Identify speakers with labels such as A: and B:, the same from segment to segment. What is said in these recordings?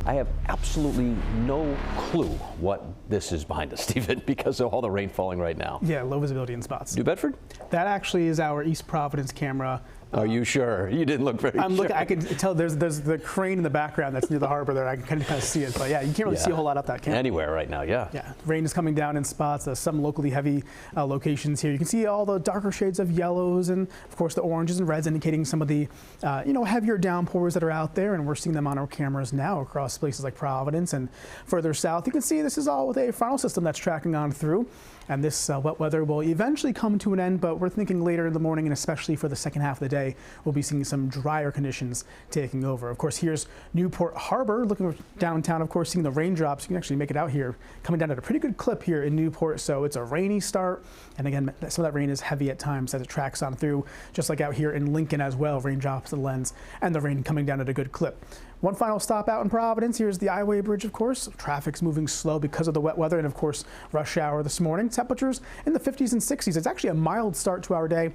A: I have absolutely no clue what this is behind us, Stephen, because of all the rain falling right now.
B: Yeah, low visibility in spots.
A: New Bedford?
B: That actually is our East Providence camera.
A: Are you sure? You didn't look very sure.
B: I can tell there's the crane in the background that's near the harbor there. I can kind of see it, but yeah, you can't really see a whole lot up that camera.
A: Anywhere right now, yeah.
B: Yeah, rain is coming down in spots. Some locally heavy locations here. You can see all the darker shades of yellows and, of course, the oranges and reds indicating some of the, heavier downpours that are out there, and we're seeing them on our cameras now across places like Providence and further south. You can see this is all with a frontal system that's tracking on through, and this wet weather will eventually come to an end, but we're thinking later in the morning, and especially for the second half of the day, we'll be seeing some drier conditions taking over. Of course, here's Newport Harbor, looking downtown, of course, seeing the raindrops. You can actually make it out here, coming down at a pretty good clip here in Newport, so it's a rainy start, and again, some of that rain is heavy at times as it tracks on through, just like out here in Lincoln as well, raindrops to the lens, and the rain coming down at a good clip. One final stop out in Providence. Here's the I-Way Bridge, of course. Traffic's moving slow because of the wet weather and, of course, rush hour this morning. Temperatures in the 50s and 60s. It's actually a mild start to our day.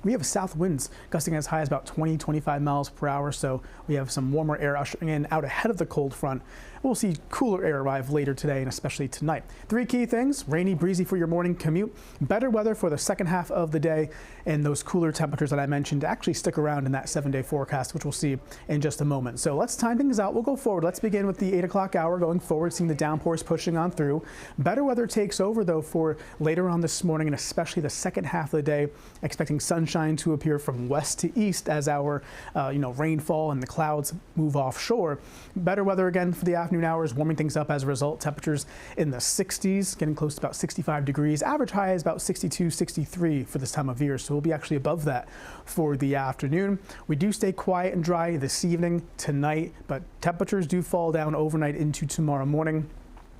B: We have south winds gusting as high as about 20-25 miles per hour, so we have some warmer air ushering in out ahead of the cold front. We'll see cooler air arrive later today and especially tonight. Three key things: rainy, breezy for your morning commute, better weather for the second half of the day, and those cooler temperatures that I mentioned actually stick around in that 7-day forecast, which we'll see in just a moment. So let's time things out. We'll go forward. Let's begin with the 8 o'clock hour going forward, seeing the downpours pushing on through. Better weather takes over, though, for later on this morning and especially the second half of the day, expecting sunshine to appear from west to east as our rainfall and the clouds move offshore. Better weather again for the afternoon hours, warming things up as a result. Temperatures in the 60s, getting close to about 65 degrees. Average high is about 62, 63 for this time of year, so we'll be actually above that for the afternoon. We do stay quiet and dry this evening, tonight, but temperatures do fall down overnight into tomorrow morning.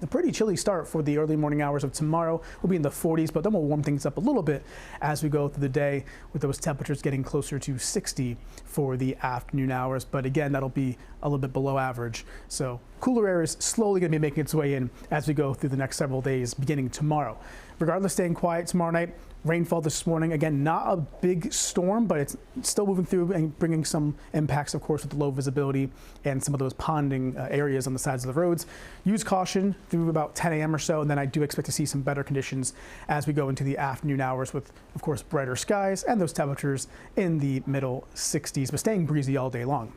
B: A pretty chilly start for the early morning hours of tomorrow. We'll be in the 40s, but then we'll warm things up a little bit as we go through the day, with those temperatures getting closer to 60 for the afternoon hours. But again, that'll be a little bit below average. So cooler air is slowly going to be making its way in as we go through the next several days, beginning tomorrow. Regardless, staying quiet tomorrow night. Rainfall this morning, again, not a big storm, but it's still moving through and bringing some impacts, of course, with the low visibility and some of those ponding areas on the sides of the roads. Use caution through about 10 a.m. or so, and then I do expect to see some better conditions as we go into the afternoon hours with, of course, brighter skies and those temperatures in the middle 60s, but staying breezy all day long.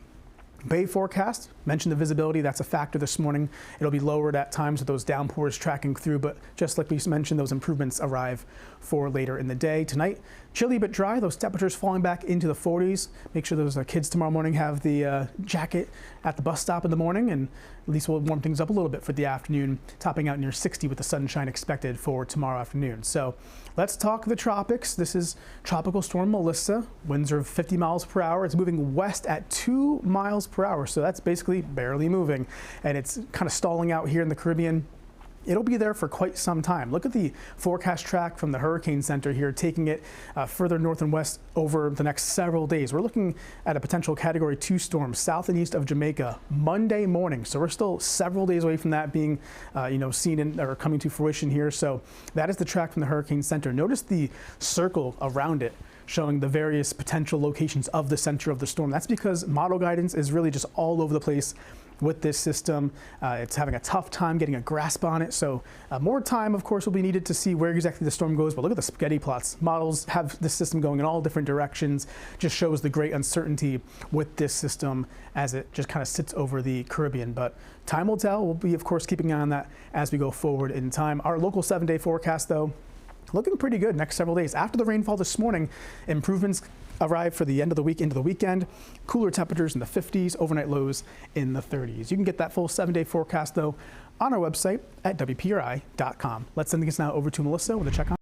B: Bay forecast, mentioned the visibility, that's a factor this morning. It'll be lowered at times with those downpours tracking through, but just like we mentioned, those improvements arrive for later in the day. Tonight, chilly but dry, those temperatures falling back into the 40s. Make sure those kids tomorrow morning have the jacket at the bus stop in the morning, and at least we'll warm things up a little bit for the afternoon, topping out near 60 with the sunshine expected for tomorrow afternoon. So let's talk the tropics. This is Tropical Storm Melissa. Winds are 50 miles per hour. It's moving west at 2 miles per hour, so that's basically barely moving, and it's kind of stalling out here in the Caribbean. It'll be there for quite some time. Look at the forecast track from the Hurricane Center here, taking it further north and west over the next several days. We're looking at a potential Category 2 storm south and east of Jamaica Monday morning. So we're still several days away from that being, seen or coming to fruition here. So that is the track from the Hurricane Center. Notice the circle around it, showing the various potential locations of the center of the storm. That's because model guidance is really just all over the place with this system. It's having a tough time getting a grasp on it, so more time, of course, will be needed to see where exactly the storm goes. But look at the spaghetti plots. Models have this system going in all different directions. Just shows the great uncertainty with this system as it just kind of sits over the Caribbean. But time will tell. We'll be, of course, keeping an eye on that as we go forward in time. Our local 7-day forecast, though, looking pretty good next several days. After the rainfall this morning, improvements arrive for the end of the week into the weekend. Cooler temperatures in the 50s, overnight lows in the 30s. You can get that full 7-day forecast, though, on our website at WPRI.com. Let's send things now over to Melissa with a check on